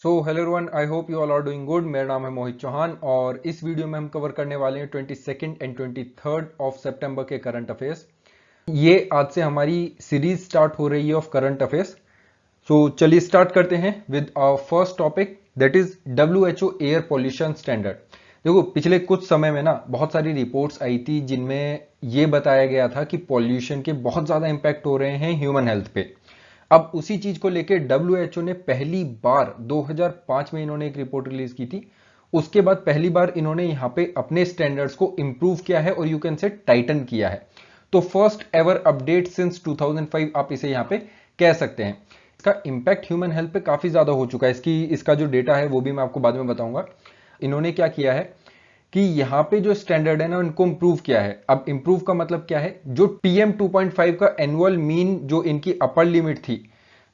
So hello everyone, I hope you all are doing good. मेरा नाम है मोहित चौहान और इस वीडियो में हम कवर करने वाले हैं 22 एंड 23 ऑफ सितंबर के करंट अफेयर्स। ये आज से हमारी सीरीज स्टार्ट हो रही है ऑफ करंट अफेयर्स। सो चलिए स्टार्ट करते हैं with our first topic, that is WHO air pollution standard. देखो, पिछले कुछ समय में ना बहुत सारी रिपोर्ट्स आई थी जिनमें ये बताया गया था कि पॉल्यूशन के बहुत ज्यादा इंपैक्ट हो रहे हैं ह्यूमन हेल्थ पे। अब उसी चीज को लेकर WHO ने पहली बार 2005 में इन्होंने एक रिपोर्ट रिलीज की थी। उसके बाद पहली बार इन्होंने यहां पे अपने स्टैंडर्ड्स को इंप्रूव किया है और यू कैन से टाइटन किया है। तो फर्स्ट एवर अपडेट सिंस 2005 आप इसे यहां पे कह सकते हैं। इसका इंपैक्ट ह्यूमन हेल्थ पे काफी ज्यादा हो चुका है। इसका जो डेटा है वो भी मैं आपको बाद में बताऊंगा। इन्होंने क्या किया है कि यहां पे जो स्टैंडर्ड है ना उनको इंप्रूव किया है। अब इंप्रूव का मतलब क्या है, जो PM 2.5 का एनुअल मीन जो इनकी अपर लिमिट थी,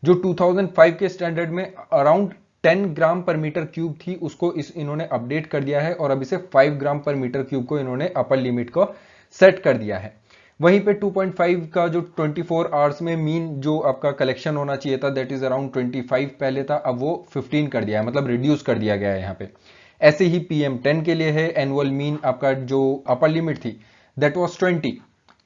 जो 2005 के स्टैंडर्ड में अराउंड 10 ग्राम पर मीटर क्यूब थी, उसको इन्होंने अपडेट कर दिया है और अब इसे 5 ग्राम पर मीटर क्यूब को इन्होंने अपर लिमिट को सेट कर दिया है। वहीं पे 2.5 का जो 24 आवर्स में मीन जो आपका कलेक्शन होना चाहिए था, दैट इज अराउंड 25 पहले था, अब वो 15 कर दिया है, मतलब रिड्यूस कर दिया गया है यहाँ पे। ऐसे ही PM10 के लिए है, एनुअल मीन आपका जो अपर लिमिट थी दैट वाज 20,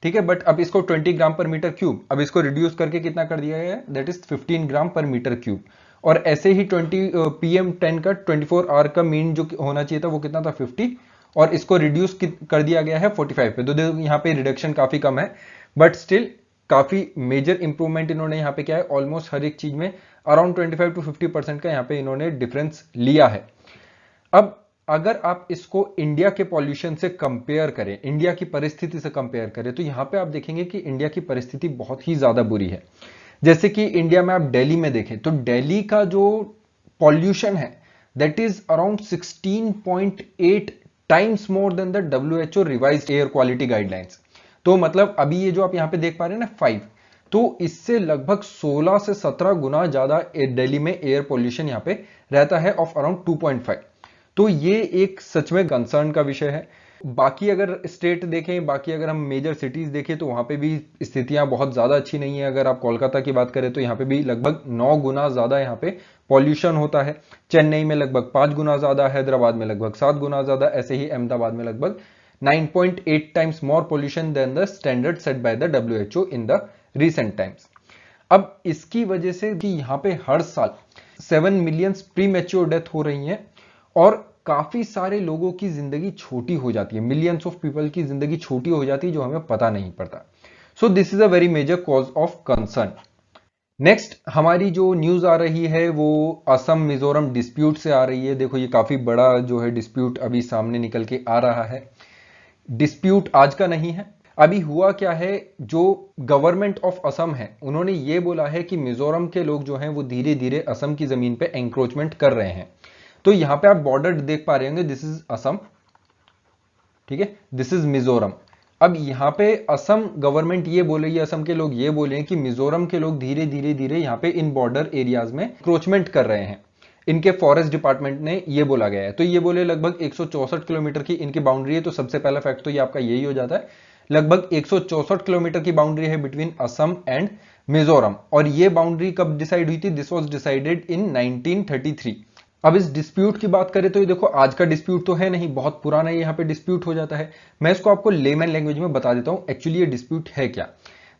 ठीक है, बट अब इसको 20 ग्राम पर मीटर क्यूब, अब इसको रिड्यूस करके कितना कर दिया गया है, दैट इज 15 ग्राम पर मीटर क्यूब। और ऐसे ही PM10 का 24 आवर का मीन जो होना चाहिए था वो कितना था, 50, और इसको रिड्यूस कर दिया गया है 45 पे। तो देखो यहाँ पे रिडक्शन काफी कम है, बट स्टिल काफी मेजर इंप्रूवमेंट इन्होंने यहाँ पे क्या है, ऑलमोस्ट हर एक चीज में अराउंड 25 to 50% का यहाँ पे इन्होंने डिफरेंस लिया है। अब अगर आप इसको इंडिया के पॉल्यूशन से कंपेयर करें, इंडिया की परिस्थिति से कंपेयर करें, तो यहां पे आप देखेंगे कि इंडिया की परिस्थिति बहुत ही ज्यादा बुरी है। जैसे कि इंडिया में आप दिल्ली में देखें तो दिल्ली का जो पॉल्यूशन है that is around 16.8 times more than the WHO revised air quality guidelines. तो मतलब अभी ये जो आप यहां पे देख पा रहे हैं ना 5, तो इससे लगभग 16 से 17 गुना ज्यादा दिल्ली में एयर पॉल्यूशन यहां पे रहता है ऑफ अराउंड 2.5। तो ये एक सच में कंसर्न का विषय है। बाकी अगर स्टेट देखें, बाकी अगर हम मेजर सिटीज देखें तो वहां पे भी स्थितियां बहुत ज्यादा अच्छी नहीं है। अगर आप कोलकाता की बात करें तो यहाँ पे भी लगभग 9 गुना ज्यादा यहाँ पे पॉल्यूशन होता है। चेन्नई में लगभग 5 गुना ज्यादा, हैदराबाद में लगभग 7 गुना ज्यादा, ऐसे ही अहमदाबाद में लगभग 9.8 times more pollution than the standard set by the WHO in the recent times. अब इसकी वजह से कि यहाँ पे हर साल 7 मिलियन प्री मैच्योर डेथ हो रही है और काफी सारे लोगों की जिंदगी छोटी हो जाती है, मिलियंस ऑफ पीपल की जिंदगी छोटी हो जाती है जो हमें पता नहीं पड़ता। So this is a very major cause of concern. Next हमारी जो न्यूज आ रही है वो असम मिजोरम डिस्प्यूट से आ रही है। देखो, ये काफी बड़ा जो है डिस्प्यूट अभी सामने निकल के आ रहा है। डिस्प्यूट आज का नहीं है। अभी हुआ क्या है, जो गवर्नमेंट ऑफ असम है उन्होंने ये बोला है कि मिजोरम के लोग जो हैं वो धीरे धीरे असम की जमीन पे एंक्रोचमेंट कर रहे हैं। तो यहां पे आप बॉर्डर देख पा रहे होंगे, दिस इज असम, ठीक है, दिस इज मिजोरम। अब यहां पे असम गवर्नमेंट ये बोल रही है, असम के लोग ये बोले हैं कि मिजोरम के लोग धीरे धीरे धीरे यहां पे इन बॉर्डर एरियाज में क्रोचमेंट कर रहे हैं। इनके फॉरेस्ट डिपार्टमेंट ने ये बोला गया है। तो ये बोले लगभग 164 किलोमीटर की इनकी बाउंड्री है। तो सबसे पहला फैक्ट तो ये आपका यही हो जाता है, लगभग 164 किलोमीटर की बाउंड्री है बिटवीन असम एंड मिजोरम। और ये बाउंड्री कब डिसाइड हुई थी, दिस वॉज डिसाइडेड इन 1933। अब इस डिस्प्यूट की बात करें तो ये देखो आज का डिस्प्यूट तो है नहीं, बहुत पुराना यहाँ पे डिस्प्यूट हो जाता है। मैं इसको आपको लेमन लैंग्वेज में बता देता हूं एक्चुअली ये डिस्प्यूट है क्या।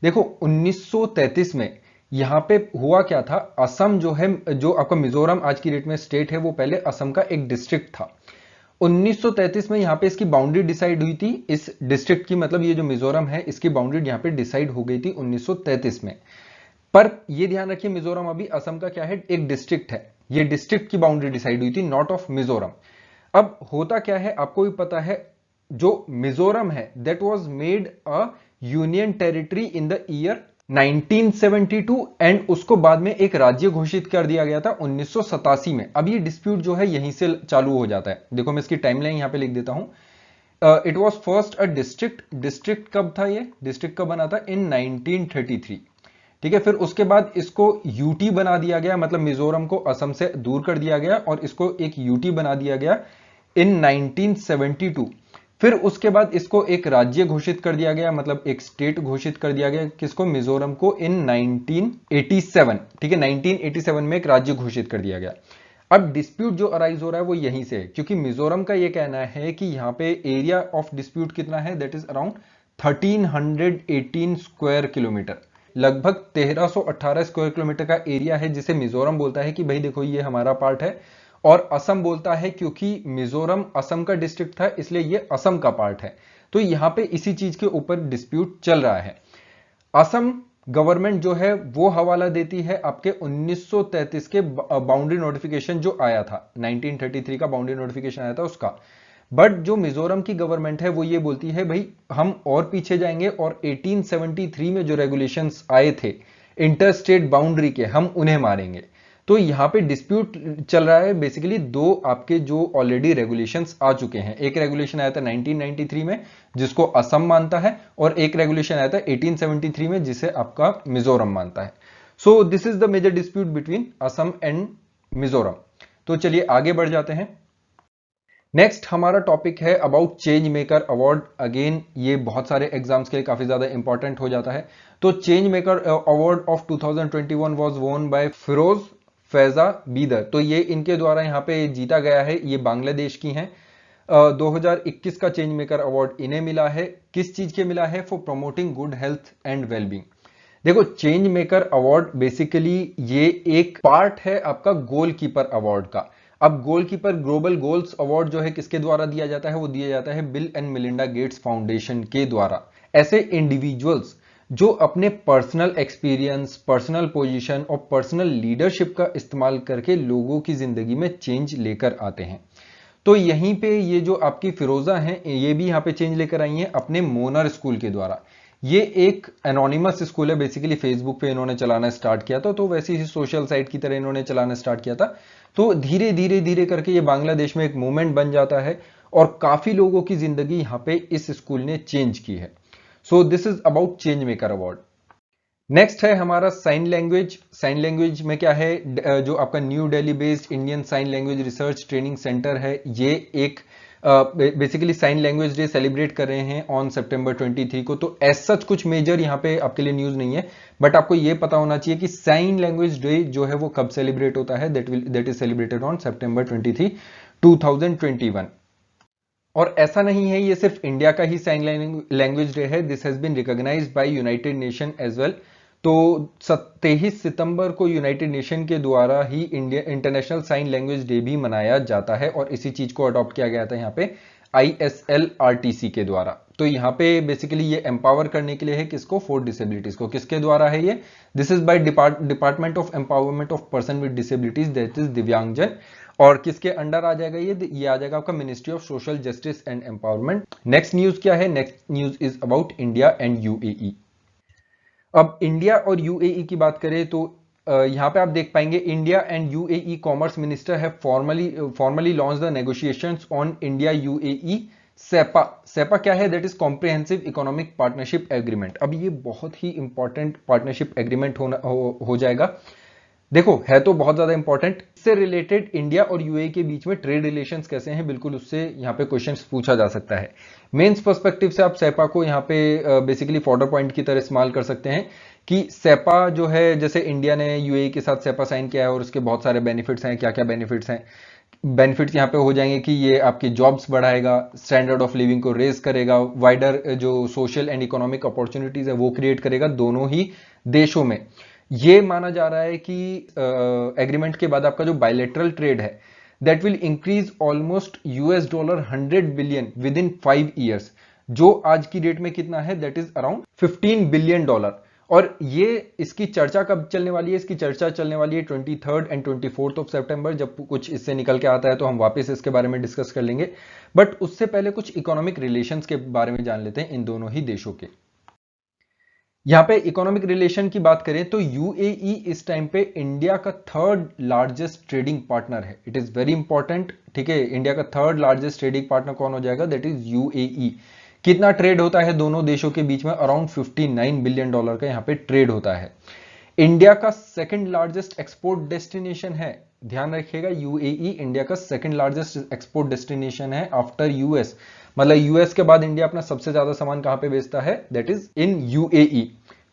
देखो 1933 में यहाँ पे हुआ क्या था, असम जो है, जो आपका मिजोरम आज की डेट में स्टेट है, वो पहले असम का एक डिस्ट्रिक्ट था। 1933 में यहाँ पे इसकी बाउंड्री डिसाइड हुई थी, इस डिस्ट्रिक्ट की, मतलब ये जो मिजोरम है इसकी बाउंड्री यहाँ पे डिसाइड हो गई थी 1933 में। पर ये ध्यान रखिए मिजोरम अभी असम का क्या है, एक डिस्ट्रिक्ट है। ये डिस्ट्रिक्ट की बाउंड्री डिसाइड हुई थी, नॉट ऑफ मिजोरम। अब होता क्या है आपको भी पता है, जो मिजोरम है that was made a union territory in the year 1972 and उसको बाद में एक राज्य घोषित कर दिया गया था 1987 में। अब ये डिस्प्यूट जो है यहीं से चालू हो जाता है। देखो मैं इसकी टाइमलाइन यहां पे लिख देता हूं। It was first a district. District कब था, ये डिस्ट्रिक्ट कब बना था, इन 1933, ठीक है। फिर उसके बाद इसको यूटी बना दिया गया, मतलब मिजोरम को असम से दूर कर दिया गया और इसको एक यूटी बना दिया गया इन 1972। फिर उसके बाद इसको एक राज्य घोषित कर दिया गया, मतलब एक स्टेट घोषित कर दिया गया, किसको, मिजोरम को, इन 1987, ठीक है, 1987 में एक राज्य घोषित कर दिया गया। अब डिस्प्यूट जो अराइज हो रहा है वो यहीं से है, क्योंकि मिजोरम का ये कहना है कि यहाँ पे एरिया ऑफ डिस्प्यूट कितना है, that is around 1318 square kilometre, लगभग 1318 स्क्वायर किलोमीटर का एरिया है, जिसे मिजोरम बोलता है कि भाई देखो ये हमारा पार्ट है। और असम बोलता है क्योंकि मिजोरम असम का डिस्ट्रिक्ट था, इसलिए ये असम का पार्ट है। तो यहां पे इसी चीज के ऊपर डिस्प्यूट चल रहा है। असम गवर्नमेंट जो है वो हवाला देती है आपके 1933 के बाउंड्री नोटिफिकेशन जो आया था, 1933 का बाउंड्री नोटिफिकेशन आया था उसका। बट जो मिजोरम की गवर्नमेंट है वो ये बोलती है भाई हम और पीछे जाएंगे और 1873 में जो रेगुलेशंस आए थे इंटर स्टेट बाउंड्री के, हम उन्हें मारेंगे। तो यहां पे डिस्प्यूट चल रहा है बेसिकली दो आपके जो ऑलरेडी रेगुलेशंस आ चुके हैं। एक रेगुलेशन आया था 1993 में जिसको असम मानता है, और एक रेगुलेशन आया था 1873 में जिसे आपका मिजोरम मानता है। So this is the major dispute between Assam and Mizoram. तो चलिए आगे बढ़ जाते हैं। नेक्स्ट हमारा टॉपिक है about change maker award. Again ये बहुत सारे एग्जाम्स के लिए काफी ज्यादा इंपॉर्टेंट हो जाता है। तो change maker award of 2021 was वोन बाय फिरोज फैजा बीदर। तो ये इनके द्वारा यहाँ पे जीता गया है, ये बांग्लादेश की हैं। 2021 का चेंज मेकर अवार्ड इन्हें मिला है। किस चीज के मिला है? For promoting good health and wellbeing. देखो चेंज मेकर अवार्ड बेसिकली ये एक पार्ट है आपका गोलकीपर अवार्ड का। अब गोलकीपर ग्लोबल गोल्स अवार्ड जो है किसके द्वारा दिया जाता है? वो दिया जाता है bill and Melinda Gates foundation के द्वारा। ऐसे इंडिविजुअल्स जो अपने पर्सनल एक्सपीरियंस, पर्सनल पोजीशन और पर्सनल लीडरशिप का इस्तेमाल करके लोगों की जिंदगी में चेंज लेकर आते हैं। तो यहीं पे ये जो आपकी फिरोजा हैं ये भी यहाँ पे चेंज लेकर आई हैं अपने मोनर स्कूल के द्वारा। ये एक एनोनिमस स्कूल है, बेसिकली फेसबुक पे इन्होंने चलाना स्टार्ट किया था, तो वैसे ही सोशल साइट की तरह इन्होंने चलाना स्टार्ट किया था। तो धीरे धीरे धीरे करके ये बांग्लादेश में एक मूवमेंट बन जाता है और काफी लोगों की जिंदगी यहाँ पे इस स्कूल ने चेंज की है। So this is about change maker award. Next है हमारा साइन लैंग्वेज। साइन लैंग्वेज में क्या है? जो आपका new Delhi based Indian sign language research training centre है, ये एक basically sign language day celebrate कर रहे हैं ऑन सितंबर 23 को। तो एज सच कुछ मेजर यहाँ पे आपके लिए न्यूज नहीं है, बट आपको ये पता होना चाहिए कि साइन लैंग्वेज डे जो है वो कब सेलिब्रेट होता है। दैट इज सेलिब्रेटेड ऑन सितंबर 23, 2021। और ऐसा नहीं है ये सिर्फ इंडिया का ही साइन लैंग्वेज डे है, this has been recognised by United Nation as well. तो 23 सितंबर को यूनाइटेड नेशन के द्वारा ही India international sign language day भी मनाया जाता है, और इसी चीज को अडॉप्ट किया गया था यहाँ पे ISLRTC के द्वारा। तो यहाँ पे बेसिकली ये एम्पावर करने के लिए है किसको? फॉर डिसेबिलिटीज को। किसके द्वारा है ये? This is by department of empowerment of person with disabilities, that is दिव्यांगजन। और किसके अंडर आ जाएगा ये आ जाएगा आपका ministry of social justice and empowerment. Next news क्या है? Next news is about India and UAE। अब इंडिया और UAE की बात करें तो यहां पे आप देख पाएंगे India and UAE commerce minister है formally launch the negotiations on India UAE CEPA. CEPA क्या है? That is comprehensive economic partnership agreement. अब ये बहुत ही इंपॉर्टेंट पार्टनरशिप एग्रीमेंट हो जाएगा। देखो है तो बहुत ज्यादा इंपॉर्टेंट। इससे रिलेटेड इंडिया और UAE के बीच में ट्रेड रिलेशंस कैसे हैं, बिल्कुल उससे यहाँ पे क्वेश्चंस पूछा जा सकता है। मेंस पर्सपेक्टिव से आप सेपा को यहाँ पे बेसिकली फॉर्डर पॉइंट की तरह इस्तेमाल कर सकते हैं कि सेपा जो है, जैसे इंडिया ने UAE के साथ सेपा साइन किया है और उसके बहुत सारे बेनिफिट्स हैं। क्या क्या बेनिफिट्स हैं? बेनिफिट्स यहाँ पे हो जाएंगे कि ये आपकी जॉब्स बढ़ाएगा, स्टैंडर्ड ऑफ लिविंग को रेज करेगा, वाइडर जो सोशल एंड इकोनॉमिक अपॉर्चुनिटीज है वो क्रिएट करेगा दोनों ही देशों में। ये माना जा रहा है कि एग्रीमेंट के बाद आपका जो बायलैटरल ट्रेड है that will increase almost $100 billion with in 5 years, जो आज की डेट में कितना है? That is around $15 billion. और ये इसकी चर्चा कब चलने वाली है? इसकी चर्चा चलने वाली है 23 एंड 24 ऑफ सितंबर। जब कुछ इससे निकल के आता है तो हम वापस इसके बारे में डिस्कस कर लेंगे, बट उससे पहले कुछ इकोनॉमिक रिलेशंस के बारे में जान लेते हैं इन दोनों ही देशों के। यहां पे इकोनॉमिक रिलेशन की बात करें तो UAE इस टाइम पे इंडिया का 3rd लार्जेस्ट ट्रेडिंग पार्टनर है। इट इज वेरी इंपॉर्टेंट, ठीक है। इंडिया का 3rd लार्जेस्ट ट्रेडिंग पार्टनर कौन हो जाएगा? That is UAE। कितना ट्रेड होता है दोनों देशों के बीच में? अराउंड $59 बिलियन का यहाँ पे ट्रेड होता है। इंडिया का 2nd लार्जेस्ट एक्सपोर्ट डेस्टिनेशन है, ध्यान रखिएगा। UAE इंडिया का 2nd लार्जेस्ट एक्सपोर्ट डेस्टिनेशन है आफ्टर US। मतलब US के बाद इंडिया अपना सबसे ज्यादा सामान कहां पे बेचता है? That is in UAE।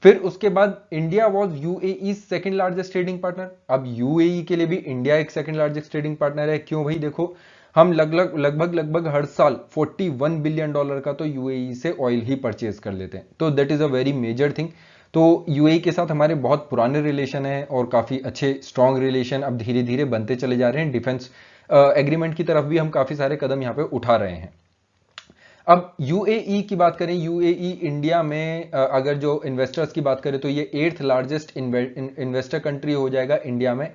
फिर उसके बाद India was UAE second largest trading partner. अब यूएई के लिए भी इंडिया एक सेकंड लार्जेस्ट ट्रेडिंग पार्टनर है। क्यों भाई? देखो, हम लगभग हर साल $41 बिलियन का तो यूएई से ऑयल ही परचेज कर लेते हैं। तो that is a very major thing. तो यूएई के साथ हमारे बहुत पुराने रिलेशन है और काफी अच्छे स्ट्रॉन्ग रिलेशन अब धीरे धीरे बनते चले जा रहे हैं। डिफेंस एग्रीमेंट की तरफ भी हम काफी सारे कदम यहाँ पे उठा रहे हैं। अब यूएई की बात करें, यूएई इंडिया में अगर जो इन्वेस्टर्स की बात करें तो ये 8th लार्जेस्ट इन्वेस्टर कंट्री हो जाएगा इंडिया में,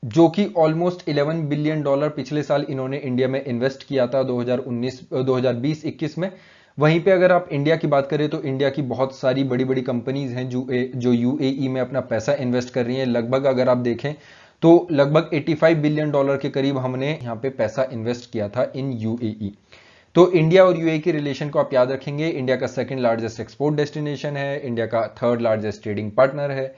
जो कि ऑलमोस्ट $11 बिलियन पिछले साल इन्होंने इंडिया में इन्वेस्ट किया था 2020-21 में। वहीं पे अगर आप इंडिया की बात करें तो इंडिया की बहुत सारी बड़ी बड़ी कंपनीज हैं जो यूएई में अपना पैसा इन्वेस्ट कर रही हैं। लगभग अगर आप देखें तो लगभग $85 बिलियन के करीब हमने यहाँ पे पैसा इन्वेस्ट किया था इन यूएई। तो इंडिया और यूएई के रिलेशन को आप याद रखेंगे। इंडिया का सेकंड लार्जेस्ट एक्सपोर्ट डेस्टिनेशन है, इंडिया का थर्ड लार्जेस्ट ट्रेडिंग पार्टनर है,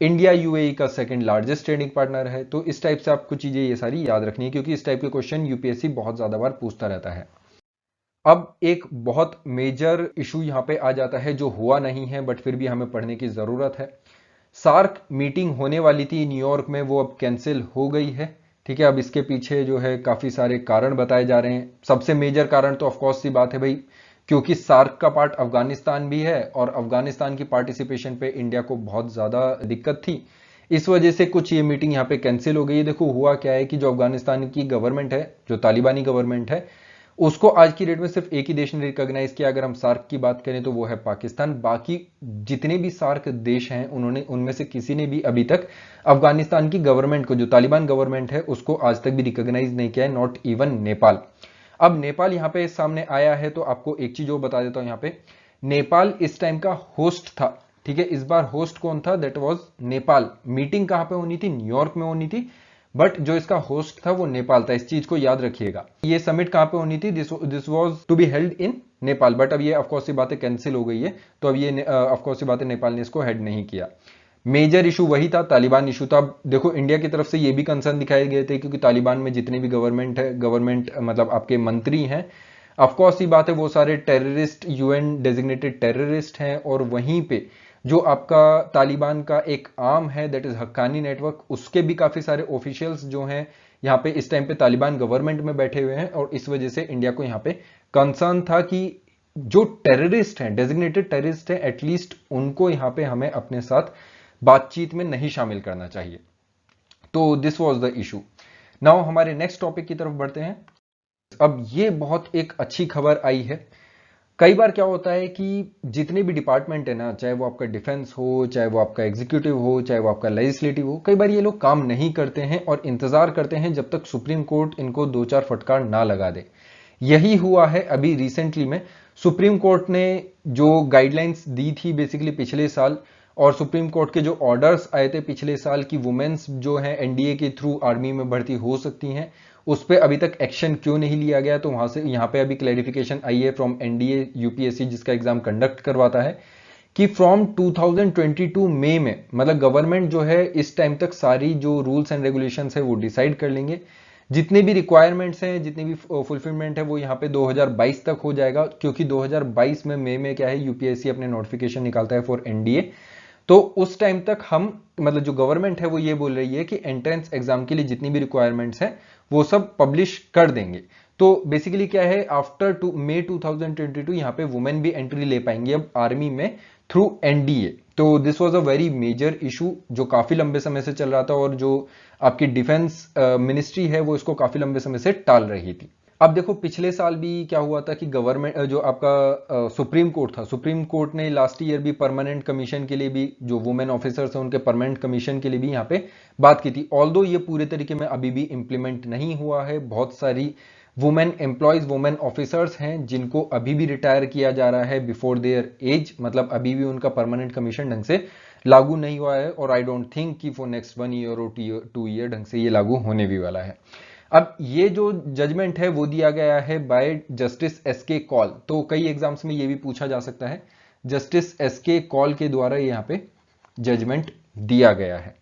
इंडिया यूएई का सेकंड लार्जेस्ट ट्रेडिंग पार्टनर है। तो इस टाइप से आपको चीजें ये सारी याद रखनी है, क्योंकि इस टाइप के क्वेश्चन यूपीएससी बहुत ज्यादा बार पूछता रहता है। अब एक बहुत मेजर इशू यहां पे आ जाता है जो हुआ नहीं है बट फिर भी हमें पढ़ने की जरूरत है। सार्क मीटिंग होने वाली थी न्यूयॉर्क में, वो अब कैंसिल हो गई है। ठीक है, अब इसके पीछे जो है काफी सारे कारण बताए जा रहे हैं। सबसे मेजर कारण तो ऑफकोर्स सी बात है भाई, क्योंकि सार्क का पार्ट अफगानिस्तान भी है और अफगानिस्तान की पार्टिसिपेशन पे इंडिया को बहुत ज्यादा दिक्कत थी। इस वजह से कुछ ये मीटिंग यहाँ पे कैंसिल हो गई है। देखो हुआ क्या है कि जो अफगानिस्तान की गवर्नमेंट है, जो तालिबानी गवर्नमेंट है, उसको आज की डेट में सिर्फ एक ही देश ने रिकॉग्नाइज किया। अगर हम सार्क की बात करें तो वो है पाकिस्तान। बाकी जितने भी सार्क देश हैं उन्होंने, उनमें से किसी ने भी अभी तक अफगानिस्तान की गवर्नमेंट को, जो तालिबान गवर्नमेंट है, उसको आज तक भी रिकॉग्नाइज नहीं किया है, नॉट इवन नेपाल। अब नेपाल यहां पे सामने आया है तो आपको एक चीज और बता देता हूं। यहां पे नेपाल इस टाइम का होस्ट था। ठीक है, इस बार होस्ट कौन था? That was Nepal. मीटिंग कहां पे होनी थी? न्यूयॉर्क में होनी थी, बट जो इसका होस्ट था वो नेपाल था। इस चीज को याद रखिएगा। ये समिट कहां पे होनी थी? This was to be held in Nepal, but अब ये ऑफकोर्स बातें कैंसिल हो गई है। तो अब ये ऑफकोर्स बातें नेपाल ने इसको हेड नहीं किया। मेजर इशू वही था, तालिबान इशू था। अब देखो इंडिया की तरफ से ये भी कंसर्न दिखाए गए थे, क्योंकि तालिबान में जितने भी गवर्नमेंट मतलब आपके मंत्री हैं, ऑफकोर्स ये बात है वो सारे टेररिस्ट, यूएन डेजिग्नेटेड टेररिस्ट हैं। और वहीं पे जो आपका तालिबान का एक आर्म है, दैट इज हक्कानी नेटवर्क, उसके भी काफी सारे ऑफिशियल्स जो हैं यहाँ पे इस टाइम पे तालिबान गवर्नमेंट में बैठे हुए हैं। और इस वजह से इंडिया को यहाँ पे कंसर्न था कि जो टेररिस्ट हैं, डेजिग्नेटेड टेररिस्ट हैं, एटलीस्ट उनको यहाँ पे हमें अपने साथ बातचीत में नहीं शामिल करना चाहिए। तो this was the issue. Now हमारे नेक्स्ट टॉपिक की तरफ बढ़ते हैं। अब ये बहुत एक अच्छी खबर आई है। कई बार क्या होता है कि जितने भी डिपार्टमेंट है ना, चाहे वो आपका डिफेंस हो, चाहे वो आपका एग्जीक्यूटिव हो, चाहे वो आपका लेजिस्लेटिव हो, कई बार ये लोग काम नहीं करते हैं और इंतजार करते हैं जब तक सुप्रीम कोर्ट इनको 2-4 फटकार ना लगा दे। यही हुआ है अभी रिसेंटली में। सुप्रीम कोर्ट ने जो गाइडलाइंस दी थी बेसिकली पिछले साल, और सुप्रीम कोर्ट के जो ऑर्डर्स आए थे पिछले साल की वुमेन्स जो है एनडीए के थ्रू आर्मी में भर्ती हो सकती हैं, उस पर अभी तक एक्शन क्यों नहीं लिया गया? तो वहां से यहाँ पे अभी क्लैरिफिकेशन आई है फ्रॉम एनडीए यूपीएससी, जिसका एग्जाम कंडक्ट करवाता है, कि फ्रॉम 2022 मई में, मतलब गवर्नमेंट जो है इस टाइम तक सारी जो रूल्स एंड रेगुलेशंस है वो डिसाइड कर लेंगे। जितने भी रिक्वायरमेंट्स हैं, जितनी भी फुलफिलमेंट है, वो यहाँ पे 2022 तक हो जाएगा, क्योंकि 2022 में मई में क्या है, यूपीएससी अपने नोटिफिकेशन निकालता है फॉर एनडीए। तो उस टाइम तक हम, मतलब जो गवर्नमेंट है वो ये बोल रही है कि एंट्रेंस एग्जाम के लिए जितनी भी रिक्वायरमेंट्स हैं वो सब पब्लिश कर देंगे। तो बेसिकली क्या है, आफ्टर मई 2022 यहाँ पे वुमेन भी एंट्री ले पाएंगी अब आर्मी में थ्रू एनडीए। तो this was a very major issue जो काफी लंबे समय से चल रहा था, और जो आपकी डिफेंस मिनिस्ट्री है वो इसको काफी लंबे समय से टाल रही थी। अब देखो पिछले साल भी क्या हुआ था कि गवर्नमेंट, जो आपका सुप्रीम कोर्ट था, सुप्रीम कोर्ट ने लास्ट ईयर भी परमानेंट कमीशन के लिए भी, जो वुमेन ऑफिसर्स हैं उनके परमानेंट कमीशन के लिए भी यहाँ पे बात की थी। ऑल्दो ये पूरे तरीके में अभी भी इंप्लीमेंट नहीं हुआ है। बहुत सारी वुमेन एम्प्लॉयज, वुमेन ऑफिसर्स हैं जिनको अभी भी रिटायर किया जा रहा है बिफोर देयर एज, मतलब अभी भी उनका परमानेंट कमीशन ढंग से लागू नहीं हुआ है। और आई डोंट थिंक कि फॉर नेक्स्ट 1 ईयर और 2 ईयर ढंग से ये लागू होने भी वाला है। अब ये जो जजमेंट है वो दिया गया है बाय जस्टिस एसके कॉल। तो कई एग्जाम्स में ये भी पूछा जा सकता है, जस्टिस एसके कॉल के द्वारा यहां पे जजमेंट दिया गया है।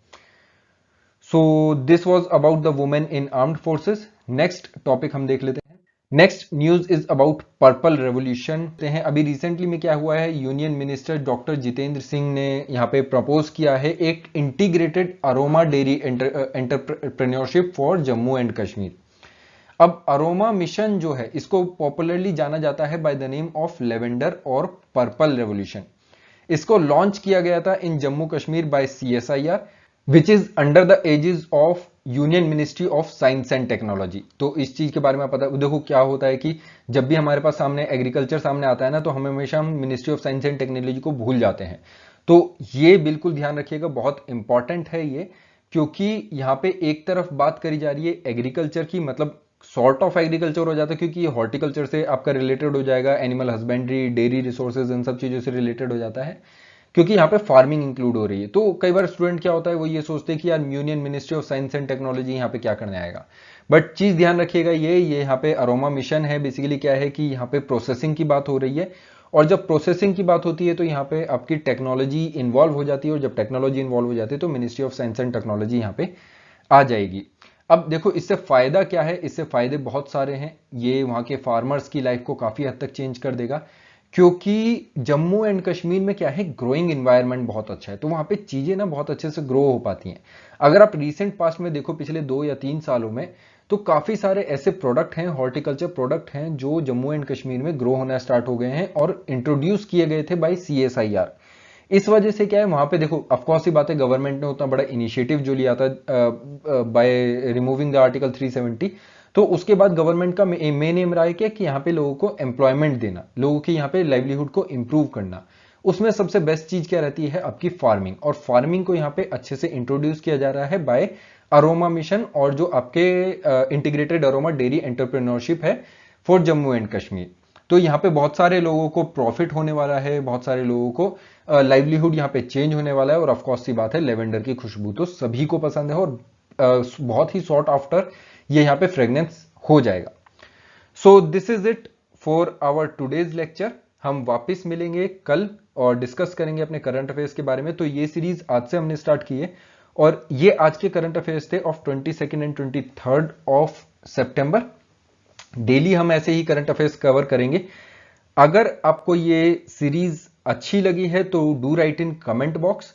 So this was about the women in armed forces. Next topic हम देख लेते हैं। Next news is about purple revolution हैं। अभी रिसेंटली में क्या हुआ है, union minister doctor Jitendra Singh ने यहाँ पे प्रपोज किया है एक integrated aroma dairy entrepreneurship for Jammu and Kashmir. अब अरोमा मिशन जो है इसको पॉपुलरली जाना जाता है by the name of lavender और पर्पल रेवोल्यूशन। इसको लॉन्च किया गया था in Jammu Kashmir by CSIR which is under the aegis of union ministry of science and technology. तो इस चीज के बारे में पता है, देखो क्या होता है कि जब भी हमारे पास सामने एग्रीकल्चर सामने आता है ना, तो हम हमेशा ministry of science and technology को भूल जाते हैं। तो ये बिल्कुल ध्यान रखिएगा, बहुत इंपॉर्टेंट है ये, क्योंकि यहाँ पे एक तरफ बात करी जा रही है एग्रीकल्चर की, मतलब सॉर्ट ऑफ एग्रीकल्चर हो जाता है क्योंकि ये हॉर्टिकल्चर से आपका रिलेटेड हो जाएगा, एनिमल हस्बेंड्री, डेयरी रिसोर्सेज, इन सब चीजों से रिलेटेड हो जाता है, क्योंकि यहाँ पे फार्मिंग इंक्लूड हो रही है। तो कई बार स्टूडेंट क्या होता है, वो ये सोचते हैं कि यार union ministry of science and technology यहाँ पे क्या करने आएगा। बट चीज ध्यान रखिएगा, ये यहाँ पे अरोमा मिशन है, बेसिकली क्या है कि यहाँ पे प्रोसेसिंग की बात हो रही है, और जब प्रोसेसिंग की बात होती है तो यहाँ पे आपकी टेक्नोलॉजी इन्वॉल्व हो जाती है, और जब टेक्नोलॉजी इन्वॉल्व हो जाती है तो ministry of science and technology यहाँ पे आ जाएगी। अब देखो इससे फायदा क्या है, इससे फायदे बहुत सारे हैं। ये वहां के फार्मर्स की लाइफ को काफी हद तक चेंज कर देगा, क्योंकि जम्मू एंड कश्मीर में क्या है, ग्रोइंग एनवायरनमेंट बहुत अच्छा है, तो वहां पे चीजें ना बहुत अच्छे से ग्रो हो पाती हैं। अगर आप रिसेंट पास्ट में देखो, पिछले 2 या 3 सालों में, तो काफी सारे ऐसे प्रोडक्ट हैं, हॉर्टिकल्चर प्रोडक्ट हैं, जो जम्मू एंड कश्मीर में ग्रो होना स्टार्ट हो गए हैं और इंट्रोड्यूस किए गए थे बाय CSIR। इस वजह से क्या है, वहां पे देखो ऑफकोर्स ही बात है, गवर्नमेंट ने उतना बड़ा इनिशिएटिव जो लिया था बाय रिमूविंग द आर्टिकल 370, तो उसके बाद गवर्नमेंट का मेन एम रहा है कि यहाँ पे लोगों को एम्प्लॉयमेंट देना, लोगों की यहाँ पे लाइवलीहुड को इंप्रूव करना। उसमें सबसे बेस्ट चीज क्या रहती है, आपकी फार्मिंग, और फार्मिंग को यहाँ पे अच्छे से इंट्रोड्यूस किया जा रहा है बाय अरोमा मिशन, और जो आपके इंटीग्रेटेड अरोमा डेयरी एंटरप्रेन्योरशिप है फॉर जम्मू एंड कश्मीर। तो यहाँ पे बहुत सारे लोगों को प्रॉफिट होने वाला है, बहुत सारे लोगों को लाइवलीहुड यहाँ पे चेंज होने वाला है, और ऑफकोर्स सी बात है, लेवेंडर की खुशबू तो सभी को पसंद है, और बहुत ही शॉर्ट आफ्टर ये यहाँ पे फ्रेग्रेंस हो जाएगा। So this is it for our today's lecture. हम वापस मिलेंगे कल और डिस्कस करेंगे अपने करंट अफेयर्स के बारे में। तो ये सीरीज आज से हमने स्टार्ट की है, और ये आज के करंट अफेयर्स थे of 22 and 23 of September. Daily हम ऐसे ही करंट अफेयर्स कवर करेंगे। अगर आपको ये सीरीज अच्छी लगी है तो do right in comment box,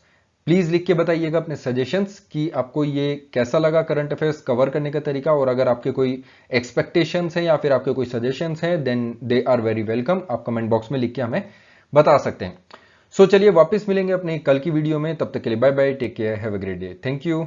please लिख के बताइएगा अपने सजेशंस कि आपको ये कैसा लगा करंट अफेयर्स कवर करने का तरीका, और अगर आपके कोई एक्सपेक्टेशंस हैं या फिर आपके कोई सजेशंस हैं, then they are very welcome. आप कमेंट बॉक्स में लिख के हमें बता सकते हैं। सो चलिए वापस मिलेंगे अपने कल की वीडियो में, तब तक के लिए bye bye, take care, have a great day, thank you.